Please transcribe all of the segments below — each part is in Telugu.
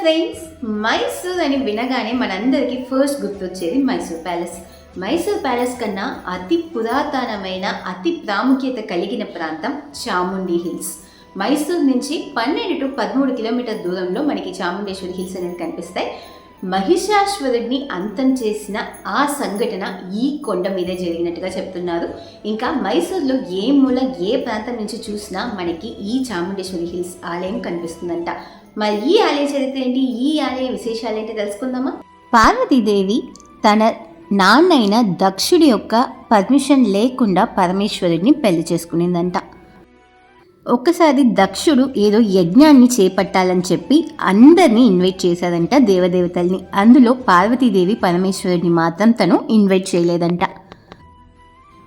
ఫ్రెండ్స్, మైసూర్ అని వినగానే మనందరికీ ఫస్ట్ గుర్తొచ్చేది మైసూర్ ప్యాలెస్. మైసూర్ ప్యాలెస్ కన్నా అతి పురాతనమైన అతి ప్రాముఖ్యత కలిగిన ప్రాంతం చాముండి హిల్స్. మైసూర్ నుంచి 12 to 13 కిలోమీటర్ దూరంలో మనకి చాముండేశ్వరి హిల్స్ అనేది కనిపిస్తాయి. మహిషాసురుడిని అంతం చేసిన ఆ సంఘటన ఈ కొండ మీదే జరిగినట్టుగా చెప్తున్నారు. ఇంకా మైసూర్లో ఏ మూల ఏ ప్రాంతం నుంచి చూసినా మనకి ఈ చాముండేశ్వరి హిల్స్ ఆలయం కనిపిస్తుందంట. మరి ఈ ఆలయ చరిత్ర ఏంటి, ఈ ఆలయ విశేషాలు ఏంటి తెలుసుకుందామా. పార్వతీదేవి తన నాన్నైన దక్షుడి యొక్క పర్మిషన్ లేకుండా పరమేశ్వరుడిని పెళ్లి చేసుకునిందంట. ఒక్కసారి దక్షుడు ఏదో యజ్ఞాన్ని చేపట్టాలని చెప్పి అందరినీ ఇన్వైట్ చేశాడంట, దేవదేవతల్ని. అందులో పార్వతీదేవి పరమేశ్వరుడిని మాత్రం తను ఇన్వైట్ చేయలేదంట.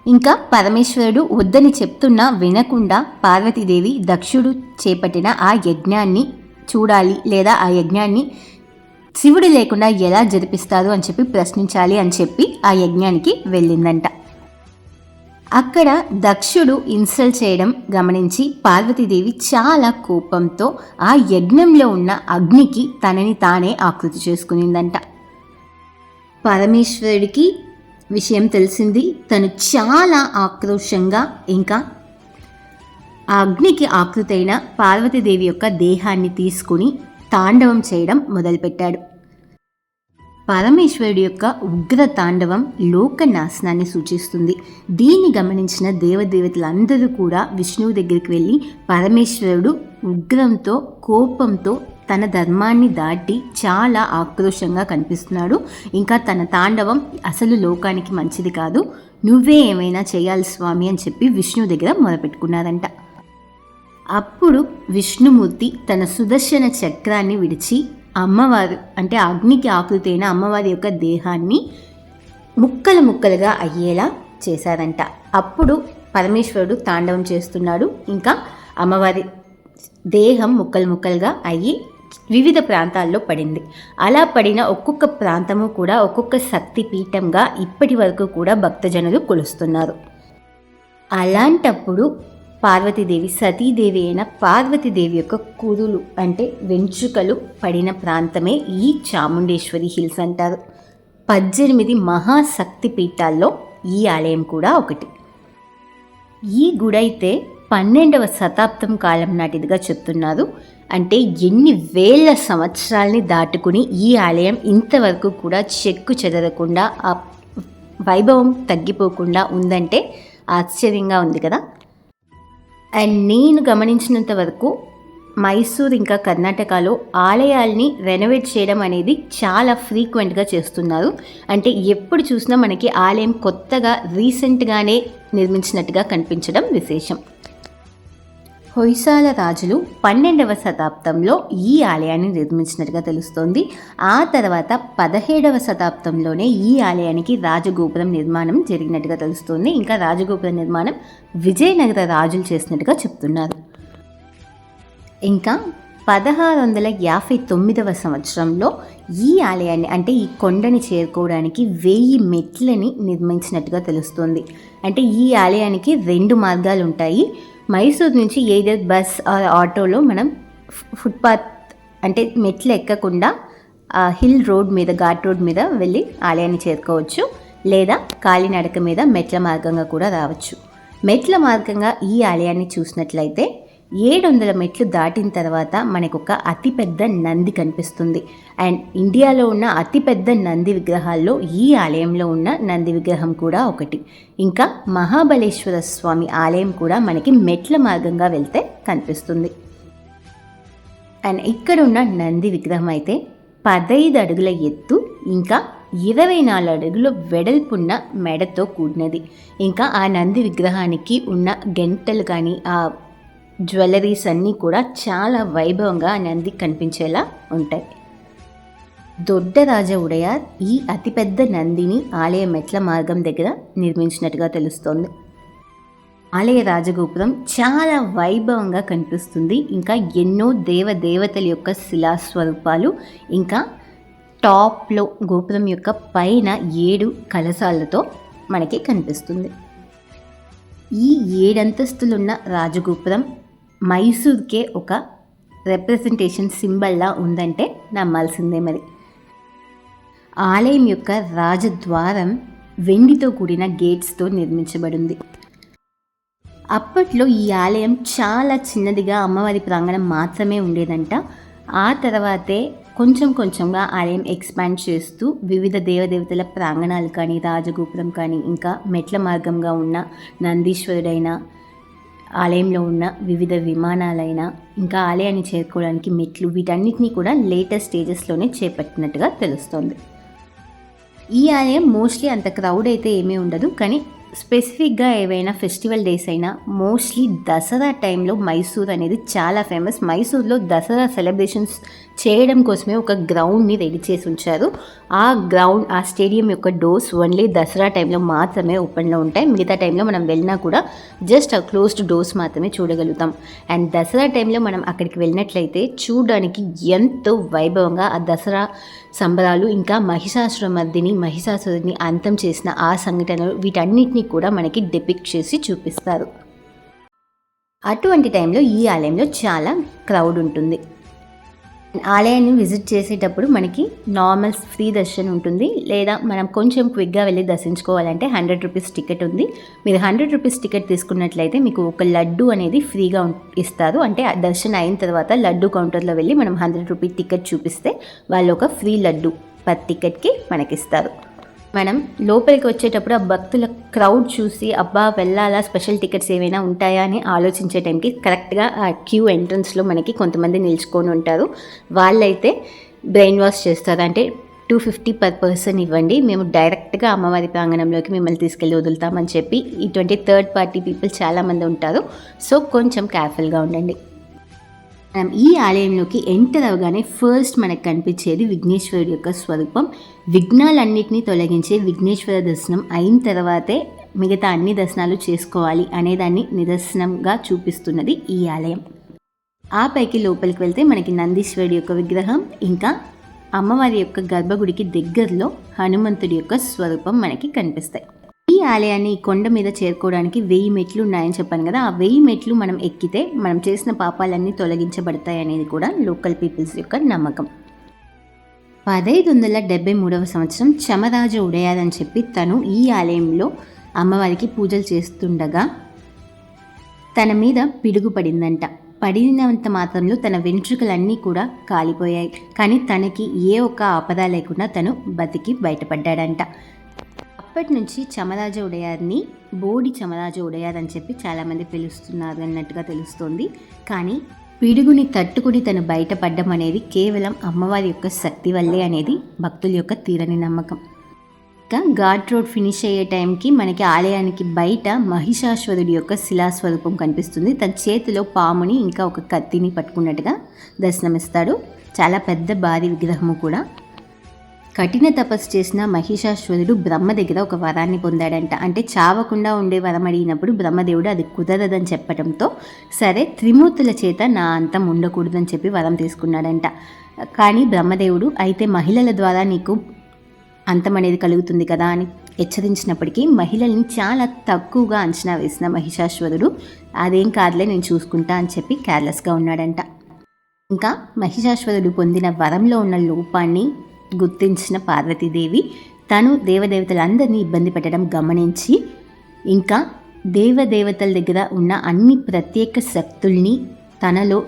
ఇంకా పరమేశ్వరుడు వద్దని చెప్తున్నా వినకుండా పార్వతీదేవి దక్షుడు చేపట్టిన ఆ యజ్ఞాన్ని చూడాలి, లేదా ఆ యజ్ఞాన్ని శివుడు లేకుండా ఎలా జరిపిస్తారు అని చెప్పి ప్రశ్నించాలి అని చెప్పి ఆ యజ్ఞానికి వెళ్ళిందంట. అక్కడ దక్షుడు ఇన్సల్ట్ చేయడం గమనించి పార్వతీదేవి చాలా కోపంతో ఆ యజ్ఞంలో ఉన్న అగ్నికి తనని తానే ఆకృతి చేసుకునిందంట. పరమేశ్వరుడికి విషయం తెలిసింది. తను చాలా ఆక్రోషంగా ఇంకా ఆ అగ్నికి ఆకృతైన పార్వతీదేవి యొక్క దేహాన్ని తీసుకుని తాండవం చేయడం మొదలుపెట్టాడు. పరమేశ్వరుడి యొక్క ఉగ్ర తాండవం లోక నాశనాన్ని సూచిస్తుంది. దీన్ని గమనించిన దేవదేవతలందరూ కూడా విష్ణువు దగ్గరికి వెళ్ళి పరమేశ్వరుడు ఉగ్రంతో కోపంతో తన ధర్మాన్ని దాటి చాలా ఆక్రోషంగా కనిపిస్తున్నాడు, ఇంకా తన తాండవం అసలు లోకానికి మంచిది కాదు, నువ్వే ఏమైనా చేయాలి స్వామి అని చెప్పి విష్ణువు దగ్గర మొదలుపెట్టుకున్నారంట. అప్పుడు విష్ణుమూర్తి తన సుదర్శన చక్రాన్ని విడిచి అమ్మవారు అంటే అగ్నికి ఆకృతైన అమ్మవారి యొక్క దేహాన్ని ముక్కలు ముక్కలుగా అయ్యేలా చేశారంట. అప్పుడు పరమేశ్వరుడు తాండవం చేస్తున్నాడు, ఇంకా అమ్మవారి దేహం ముక్కలు ముక్కలుగా అయ్యి వివిధ ప్రాంతాల్లో పడింది. అలా పడిన ఒక్కొక్క ప్రాంతము కూడా ఒక్కొక్క శక్తి పీఠంగా ఇప్పటి వరకు కూడా భక్తజనులు కొలుస్తున్నారు. అలాంటప్పుడు పార్వతీదేవి సతీదేవి అయిన పార్వతీదేవి యొక్క కురులు అంటే వెంట్రుకలు పడిన ప్రాంతమే ఈ చాముండేశ్వరి హిల్స్ అంటారు. 18 మహాశక్తి పీఠాల్లో ఈ ఆలయం కూడా ఒకటి. ఈ గుడి అయితే 12వ శతాబ్దం కాలం నాటిదిగా చెప్తున్నారు. అంటే ఎన్ని వేల సంవత్సరాలని దాటుకుని ఈ ఆలయం ఇంతవరకు కూడా చెక్కు చెదరకుండా ఆ వైభవం తగ్గిపోకుండా ఉందంటే ఆశ్చర్యంగా ఉంది కదా. అండ్ నేను గమనించినంత వరకు మైసూర్ ఇంకా కర్ణాటకలో ఆలయాల్ని రెనోవేట్ చేయడం అనేది చాలా ఫ్రీక్వెంట్గా చేస్తున్నారు. అంటే ఎప్పుడు చూసినా మనకి ఆలయం కొత్తగా రీసెంట్గానే నిర్మించినట్టుగా కనిపించడం విశేషం. హొయసాల రాజులు 12వ శతాబ్దంలో ఈ ఆలయాన్ని నిర్మించినట్టుగా తెలుస్తోంది. ఆ తర్వాత 17వ శతాబ్దంలోనే ఈ ఆలయానికి రాజగోపురం నిర్మాణం జరిగినట్టుగా తెలుస్తోంది. ఇంకా రాజగోపురం నిర్మాణం విజయనగర రాజులు చేసినట్టుగా చెప్తున్నారు. ఇంకా 1659వ సంవత్సరంలో ఈ ఆలయాన్ని అంటే ఈ కొండని చేరుకోవడానికి 1000 మెట్లని నిర్మించినట్టుగా తెలుస్తోంది. అంటే ఈ ఆలయానికి 2 మార్గాలు ఉంటాయి. మైసూర్ నుంచి ఏదో బస్ ఆటోలో మనం ఫుట్పాత్ అంటే మెట్లు ఎక్కకుండా హిల్ రోడ్ మీద ఘాట్ రోడ్ మీద వెళ్ళి ఆలయాన్ని చేరుకోవచ్చు, లేదా కాలినడక మీద మెట్ల మార్గంగా కూడా రావచ్చు. మెట్ల మార్గంగా ఈ ఆలయాన్ని చూసినట్లయితే 700 మెట్లు దాటిన తర్వాత మనకు ఒక అతిపెద్ద నంది కనిపిస్తుంది. అండ్ ఇండియాలో ఉన్న అతిపెద్ద నంది విగ్రహాల్లో ఈ ఆలయంలో ఉన్న నంది విగ్రహం కూడా ఒకటి. ఇంకా మహాబలేశ్వర స్వామి ఆలయం కూడా మనకి మెట్ల మార్గంగా వెళ్తే కనిపిస్తుంది. అండ్ ఇక్కడ ఉన్న నంది విగ్రహం అయితే 15 అడుగుల ఎత్తు, ఇంకా 24 అడుగుల వెడల్పున్న మెడతో కూడినది. ఇంకా ఆ నంది విగ్రహానికి ఉన్న గంటలు కానీ ఆ జ్యువెలరీస్ అన్నీ కూడా చాలా వైభవంగా నంది కనిపించేలా ఉంటాయి. దొడ్డరాజ ఉడయార్ ఈ అతిపెద్ద నందిని ఆలయ మెట్ల మార్గం దగ్గర నిర్మించినట్టుగా తెలుస్తోంది. ఆలయ రాజగోపురం చాలా వైభవంగా కనిపిస్తుంది. ఇంకా ఎన్నో దేవదేవతల యొక్క శిలాస్వరూపాలు, ఇంకా టాప్లో గోపురం యొక్క పైన 7 కలశాలతో మనకి కనిపిస్తుంది. ఈ 7 అంతస్తులున్న రాజగోపురం మైసూర్కే ఒక రిప్రజెంటేషన్ సింబల్లా ఉందంటే నమ్మాల్సిందే మరి. ఆలయం యొక్క రాజద్వారం వెండితో కూడిన గేట్స్తో నిర్మించబడింది. అప్పట్లో ఈ ఆలయం చాలా చిన్నదిగా అమ్మవారి ప్రాంగణం మాత్రమే ఉండేదంట. ఆ తర్వాతే కొంచెం కొంచెంగా ఆలయం ఎక్స్పాండ్ చేస్తూ వివిధ దేవదేవతల ప్రాంగణాలు కానీ, రాజగోపురం కానీ, ఇంకా మెట్ల మార్గంగా ఉన్న నందీశ్వరుడైన, ఆలయంలో ఉన్న వివిధ విమానాలైనా, ఇంకా ఆలయాన్ని చేరుకోవడానికి మెట్లు, వీటన్నిటినీ కూడా లేటెస్ట్ స్టేజెస్లోనే చేపట్టినట్టుగా తెలుస్తోంది. ఈ ఆలయం మోస్ట్లీ అంత క్రౌడ్ అయితే ఏమీ ఉండదు, కానీ స్పెసిఫిక్గా ఏవైనా ఫెస్టివల్ డేస్ అయినా, మోస్ట్లీ దసరా టైంలో మైసూర్ అనేది చాలా ఫేమస్. మైసూర్లో దసరా సెలబ్రేషన్స్ చేయడం కోసమే ఒక గ్రౌండ్ని రెడీ చేసి ఉంచారు. ఆ స్టేడియం యొక్క డోర్స్ ఓన్లీ దసరా టైంలో మాత్రమే ఓపెన్లో ఉంటాయి. మిగతా టైంలో మనం వెళ్ళినా కూడా జస్ట్ ఆ క్లోజ్డ్ డోర్స్ మాత్రమే చూడగలుగుతాం. అండ్ దసరా టైంలో మనం అక్కడికి వెళ్ళినట్లయితే చూడడానికి ఎంతో వైభవంగా ఆ దసరా సంబరాలు, ఇంకా మహిషాసురుడిని అంతం చేసిన ఆ సంఘటనలు, వీటన్నిటిని కూడా మనకి డిపిక్ట్ చేసి చూపిస్తారు. అటువంటి టైంలో ఈ ఆలయంలో చాలా క్రౌడ్ ఉంటుంది. ఆలయాన్ని విజిట్ చేసేటప్పుడు మనకి నార్మల్ ఫ్రీ దర్శనం ఉంటుంది, లేదా మనం కొంచెం క్విక్గా వెళ్ళి దర్శించుకోవాలంటే 100 రూపీస్ టికెట్ ఉంది. మీరు 100 రూపీస్ టికెట్ తీసుకున్నట్లయితే మీకు ఒక లడ్డు అనేది ఫ్రీగా ఇస్తారు. అంటే దర్శనం అయిన తర్వాత లడ్డు కౌంటర్లో వెళ్ళి మనం 100 రూపీ టికెట్ చూపిస్తే వాళ్ళు ఒక ఫ్రీ లడ్డు పర్ టికెట్కి మనకిస్తారు. మనం లోపలికి వచ్చేటప్పుడు ఆ భక్తుల క్రౌడ్ చూసి అబ్బా వెళ్ళాలా, స్పెషల్ టికెట్స్ ఏమైనా ఉంటాయా అని ఆలోచించే టైంకి కరెక్ట్గా ఆ క్యూ ఎంట్రన్స్లో మనకి కొంతమంది నిల్చుకొని ఉంటారు. వాళ్ళైతే బ్రెయిన్ వాష్ చేస్తారు. అంటే 250 పర్ పర్సన్ ఇవ్వండి, మేము డైరెక్ట్గా అమ్మవారి ప్రాంగణంలోకి మిమ్మల్ని తీసుకెళ్ళి వదులుతామని చెప్పి ఇటువంటి థర్డ్ పార్టీ పీపుల్ చాలామంది ఉంటారు. సో కొంచెం కేర్ఫుల్గా ఉండండి. మనం ఈ ఆలయంలోకి ఎంటర్ అవగానే ఫస్ట్ మనకు కనిపించేది విఘ్నేశ్వరుడి యొక్క స్వరూపం. విఘ్నాలన్నింటినీ తొలగించే విఘ్నేశ్వర దర్శనం అయిన తర్వాతే మిగతా అన్ని దర్శనాలు చేసుకోవాలి అనేదాన్ని నిదర్శనంగా చూపిస్తున్నది ఈ ఆలయం. ఆ పైకి లోపలికి వెళ్తే మనకి నందీశ్వరుడి యొక్క విగ్రహం, ఇంకా అమ్మవారి యొక్క గర్భగుడికి దగ్గరలో హనుమంతుడి యొక్క స్వరూపం మనకి కనిపిస్తాయి. ఈ ఆలయాన్ని కొండ మీద చేరుకోవడానికి 1000 మెట్లు ఉన్నాయని చెప్పాను కదా. ఆ 1000 మెట్లు మనం ఎక్కితే మనం చేసిన పాపాలన్నీ తొలగించబడతాయి అనేది కూడా లోకల్ పీపుల్స్ యొక్క నమ్మకం. 1573వ సంవత్సరం చమరాజ ఉడయార్ అని చెప్పి తను ఈ ఆలయంలో అమ్మవారికి పూజలు చేస్తుండగా తన మీద పిడుగు పడిందంట. పడినంత మాత్రంలో తన వెంట్రుకలన్నీ కూడా కాలిపోయాయి. కానీ తనకి ఏ ఒక్క ఆపద లేకుండా తను బతికి బయటపడ్డాడంట. అప్పటి నుంచి చమరాజ ఉడయార్ని బోడి చమరాజ ఉడయార్ అని చెప్పి చాలామంది పిలుస్తున్నారు అన్నట్టుగా తెలుస్తోంది. కానీ పిడుగుని తట్టుకుని తను బయటపడడం అనేది కేవలం అమ్మవారి యొక్క శక్తి వల్లే అనేది భక్తుల యొక్క తీరని నమ్మకం. ఇంకా ఘాట్ రోడ్ ఫినిష్ అయ్యే టైంకి మనకి ఆలయానికి బయట మహిషాసురుడి యొక్క శిలాస్వరూపం కనిపిస్తుంది. తన చేతిలో పాముని ఇంకా ఒక కత్తిని పట్టుకున్నట్టుగా దర్శనమిస్తాడు. చాలా పెద్ద భారీ విగ్రహము కూడా. కఠిన తపస్సు చేసిన మహిషాసురుడు బ్రహ్మ దగ్గర ఒక వరాన్ని పొందాడంట. అంటే చావకుండా ఉండే వరం అడిగినప్పుడు బ్రహ్మదేవుడు అది కుదరదని చెప్పడంతో సరే త్రిమూర్తుల చేత నా అంతం ఉండకూడదని చెప్పి వరం తీసుకున్నాడంట. కానీ బ్రహ్మదేవుడు అయితే మహిళల ద్వారా నీకు అంతం అనేది కలుగుతుంది కదా అని హెచ్చరించినప్పటికీ మహిళల్ని చాలా తక్కువగా అంచనా వేసిన మహిషాసురుడు అదేం కాదులే నేను చూసుకుంటా అని చెప్పి కేర్లెస్గా ఉన్నాడంట. ఇంకా మహిషాసురుడు పొందిన వరంలో ఉన్న లోపాన్ని గుర్తించిన పార్వతీదేవి తను దేవదేవతలందరినీ ఇబ్బంది పెట్టడం గమనించి ఇంకా దేవదేవతల దగ్గర ఉన్న అన్ని ప్రత్యేక శక్తుల్ని తనలో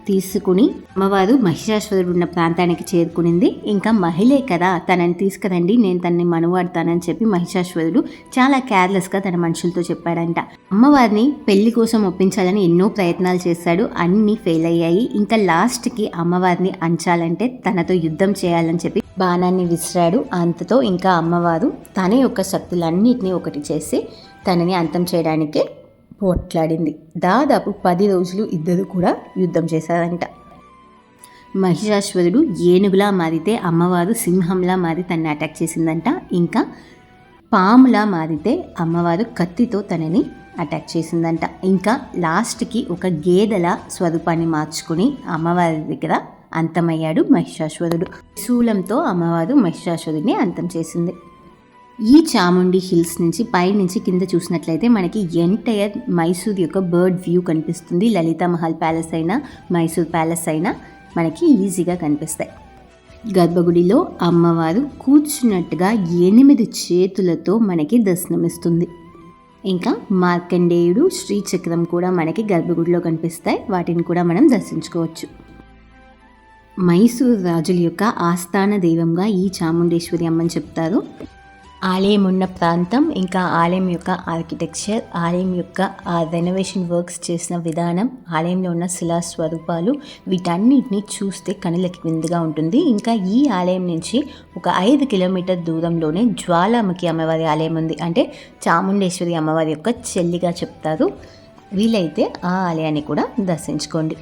తీసుకుని అమ్మవారు మహిషాసురుడు ఉన్న ప్రాంతానికి చేరుకునింది. ఇంకా మహిళే కదా తనని తీసుకురండి, నేను తనని మనువాడతానని చెప్పి మహిషాసురుడు చాలా కేర్లెస్గా తన మనుషులతో చెప్పాడంట. అమ్మవారిని పెళ్లి కోసం ఒప్పించాలని ఎన్నో ప్రయత్నాలు చేశాడు, అన్నీ ఫెయిల్ అయ్యాయి. ఇంకా లాస్ట్కి అమ్మవారిని అంచాలంటే తనతో యుద్ధం చేయాలని చెప్పి బాణాన్ని విసిరాడు. అంతతో ఇంకా అమ్మవారు తన యొక్క శక్తులన్నిటినీ ఒకటి చేసి తనని అంతం చేయడానికి పోట్లాడింది. దాదాపు 10 రోజులు ఇద్దరు కూడా యుద్ధం చేశారంట. మహిషాసురుడు ఏనుగులా మారితే అమ్మవారు సింహంలా మారి తనని అటాక్ చేసిందంట. ఇంకా పాములా మారితే అమ్మవారు కత్తితో తనని అటాక్ చేసిందంట. ఇంకా లాస్ట్కి ఒక గేదెల స్వరూపాన్ని మార్చుకుని అమ్మవారి దగ్గర అంతమయ్యాడు మహిషాసురుడు. శూలంతో అమ్మవారు మహిషాసురుడిని అంతం చేసింది. ఈ చాముండి హిల్స్ నుంచి పైనుంచి కింద చూసినట్లయితే మనకి ఎంటైర్ మైసూర్ యొక్క బర్డ్ వ్యూ కనిపిస్తుంది. లలితా మహల్ ప్యాలెస్ అయినా మైసూర్ ప్యాలెస్ అయినా మనకి ఈజీగా కనిపిస్తాయి. గర్భగుడిలో అమ్మవారు కూర్చున్నట్టుగా 8 చేతులతో మనకి దర్శనమిస్తుంది. ఇంకా మార్కండేయుడు శ్రీచక్రం కూడా మనకి గర్భగుడిలో కనిపిస్తాయి. వాటిని కూడా మనం దర్శించుకోవచ్చు. మైసూర్ రాజుల యొక్క ఆస్థాన దైవంగా ఈ చాముండేశ్వరి అమ్మని చెప్తారు. ఆలయం ఉన్న ప్రాంతం, ఇంకా ఆలయం యొక్క ఆర్కిటెక్చర్, ఆలయం యొక్క రెనోవేషన్ వర్క్స్ చేసిన విధానం, ఆలయంలో ఉన్న శిలా స్వరూపాలు, వీటన్నిటిని చూస్తే కనులకి విందుగా ఉంటుంది. ఇంకా ఈ ఆలయం నుంచి ఒక 5 కిలోమీటర్ దూరంలోనే జ్వాలాముఖి అమ్మవారి ఆలయం ఉంది. అంటే చాముండేశ్వరి అమ్మవారి యొక్క చెల్లిగా చెప్తారు. వీలైతే ఆ ఆలయాన్ని కూడా దర్శించుకోండి.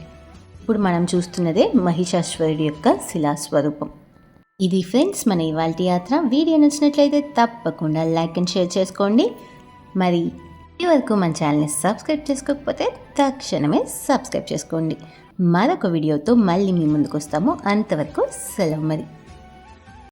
ఇప్పుడు మనం చూస్తున్నదే మహిషాశ్వరుడి యొక్క శిలాస్వరూపం. ఇది ఫ్రెండ్స్ మన ఇవాల్టి యాత్ర. వీడియో నచ్చినట్లయితే తప్పకుండా లైక్ అండ్ షేర్ చేసుకోండి. మరి ఇవరకు మన ఛానల్ని సబ్స్క్రైబ్ చేసుకోకపోతే తక్షణమే సబ్స్క్రైబ్ చేసుకోండి. మరొక వీడియోతో మళ్ళీ మీ ముందుకు వస్తాము. అంతవరకు సెలవు మరి.